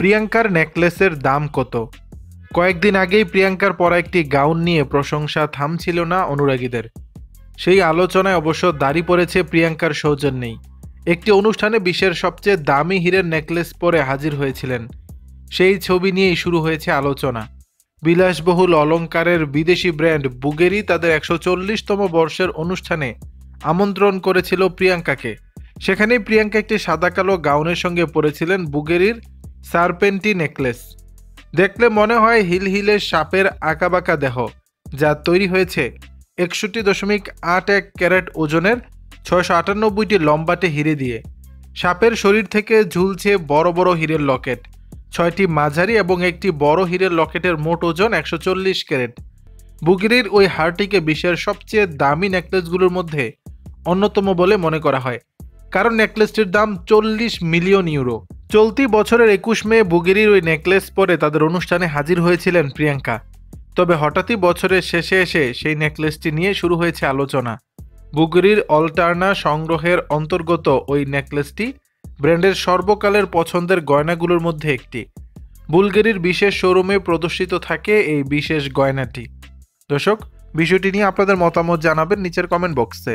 প্রিয়াঙ্কার নেকলেসের দাম কত? কয়েকদিন আগেই প্রিয়াঙ্কার পরা একটি গাউন নিয়ে প্রশংসা থামছিল না অনুরাগীদের। সেই আলোচনায় অবশ্য দাড়ি পড়েছে প্রিয়াঙ্কার সৌজন্যেই। একটি অনুষ্ঠানে বিশ্বের সবচেয়ে দামি হীরের নেকলেস পরে হাজির হয়েছিলেন। সেই ছবি নিয়েই শুরু হয়েছে আলোচনা। বিলাসবহুল অলংকারের বিদেশি ব্র্যান্ড বুগেরি তাদের ১৪০তম বর্ষের অনুষ্ঠানে আমন্ত্রণ করেছিল প্রিয়াঙ্কাকে। সেখানেই প্রিয়াঙ্কা একটি সাদা কালো গাউনের সঙ্গে পরেছিলেন বুগেরির সারপেন্টি নেকলেস। দেখলে মনে হয় হিল হিলের সাপের আঁকাবাঁকা দেহ, যা তৈরি হয়েছে ৬১.৮১ ক্যারেট ওজনের ৬৯৮টি লম্বাটে হিরে দিয়ে। সাপের শরীর থেকে ঝুলছে বড় বড় হীরের লকেট। ৬টি মাঝারি এবং একটি বড় হীরের লকেটের মোট ওজন ১৪০ ক্যারেট। বুগেরির ওই হারটিকে বিশ্বের সবচেয়ে দামি নেকলেসগুলোর মধ্যে অন্যতম বলে মনে করা হয়, কারণ নেকলেসটির দাম ৪০ মিলিয়ন ইউরো। চলতি বছরের ২১ মে বুগেরির ওই নেকলেস পরে তাদের অনুষ্ঠানে হাজির হয়েছিলেন প্রিয়াঙ্কা। তবে হঠাৎই বছরের শেষে এসে সেই নেকলেসটি নিয়ে শুরু হয়েছে আলোচনা। বুগেরির অল্টারনা সংগ্রহের অন্তর্গত ওই নেকলেসটি ব্র্যান্ডের সর্বকালের পছন্দের গয়নাগুলোর মধ্যে একটি। বুলগেরির বিশেষ শোরুমে প্রদর্শিত থাকে এই বিশেষ গয়নাটি। দর্শক, বিষয়টি নিয়ে আপনাদের মতামত জানাবেন নিচের কমেন্ট বক্সে।